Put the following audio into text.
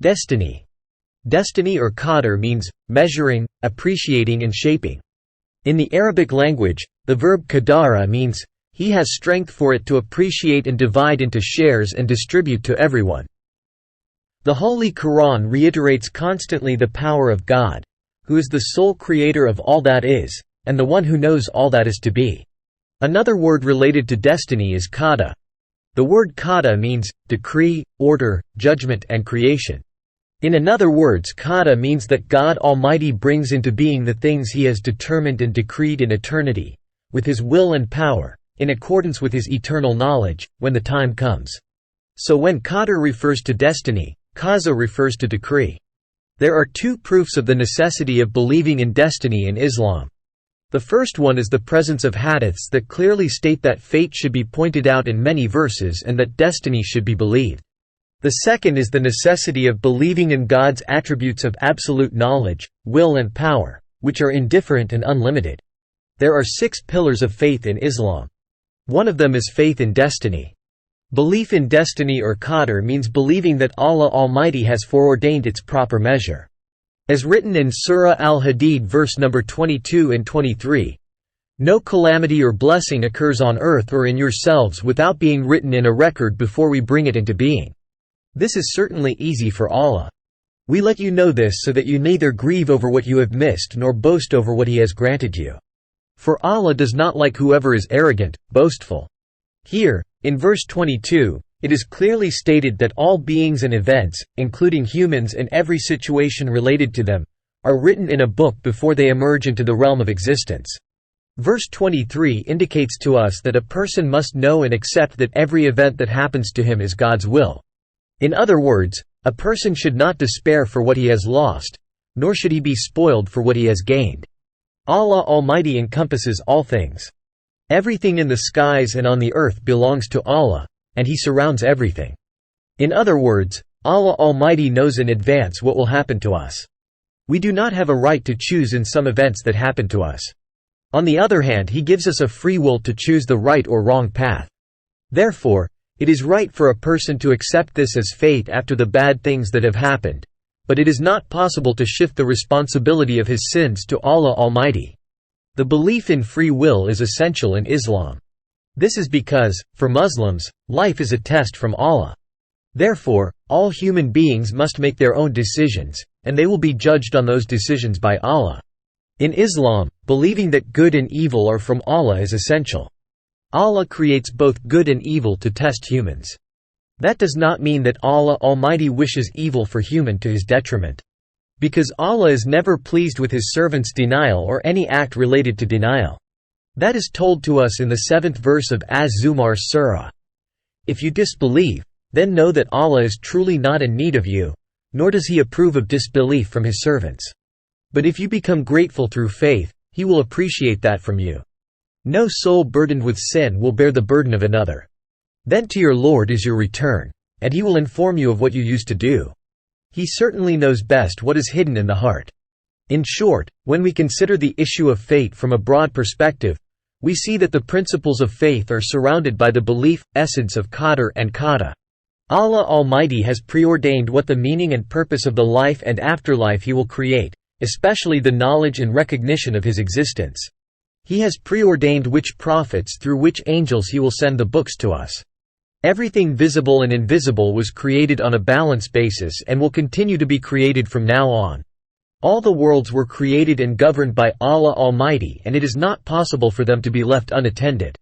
Destiny. Destiny or qadar means measuring, appreciating and shaping. In the Arabic language, the verb qadara means he has strength for it to appreciate and divide into shares and distribute to everyone. The Holy Quran reiterates constantly the power of God, who is the sole creator of all that is, and the one who knows all that is to be. Another word related to destiny is qada. The word qada means decree, order, judgment and creation. In other words, qada means that God Almighty brings into being the things He has determined and decreed in eternity, with His will and power, in accordance with His eternal knowledge, when the time comes. So when qadar refers to destiny, qaza refers to decree. There are two proofs of the necessity of believing in destiny in Islam. The first one is the presence of hadiths that clearly state that fate should be pointed out in many verses and that destiny should be believed. The second is the necessity of believing in God's attributes of absolute knowledge, will and power, which are indifferent and unlimited. There are 6 pillars of faith in Islam. One of them is faith in destiny. Belief in destiny or qadar means believing that Allah Almighty has foreordained its proper measure. As written in Surah Al-Hadid verse number 22 and 23, "No calamity or blessing occurs on earth or in yourselves without being written in a record before we bring it into being." This is certainly easy for Allah. We let you know this so that you neither grieve over what you have missed nor boast over what He has granted you. For Allah does not like whoever is arrogant, boastful. Here, in verse 22, it is clearly stated that all beings and events, including humans and every situation related to them, are written in a book before they emerge into the realm of existence. Verse 23 indicates to us that a person must know and accept that every event that happens to him is God's will. In other words, a person should not despair for what he has lost, nor should he be spoiled for what he has gained. Allah Almighty encompasses all things. Everything in the skies and on the earth belongs to Allah, and He surrounds everything. In other words, Allah Almighty knows in advance what will happen to us. We do not have a right to choose in some events that happen to us. On the other hand, He gives us a free will to choose the right or wrong path. Therefore, it is right for a person to accept this as fate after the bad things that have happened, but it is not possible to shift the responsibility of his sins to Allah Almighty. The belief in free will is essential in Islam. This is because, for Muslims, life is a test from Allah. Therefore, all human beings must make their own decisions, and they will be judged on those decisions by Allah. In Islam, believing that good and evil are from Allah is essential. Allah creates both good and evil to test humans. That does not mean that Allah Almighty wishes evil for human to His detriment. Because Allah is never pleased with His servants' denial or any act related to denial. That is told to us in the 7th verse of Az-Zumar Surah. If you disbelieve, then know that Allah is truly not in need of you, nor does He approve of disbelief from His servants. But if you become grateful through faith, He will appreciate that from you. No soul burdened with sin will bear the burden of another. Then to your Lord is your return, and He will inform you of what you used to do. He certainly knows best what is hidden in the heart. In short, when we consider the issue of fate from a broad perspective, we see that the principles of faith are surrounded by the belief, essence of Qadar and Qada. Allah Almighty has preordained what the meaning and purpose of the life and afterlife He will create, especially the knowledge and recognition of His existence. He has preordained which prophets through which angels He will send the books to us. Everything visible and invisible was created on a balance basis and will continue to be created from now on. All the worlds were created and governed by Allah Almighty, and it is not possible for them to be left unattended.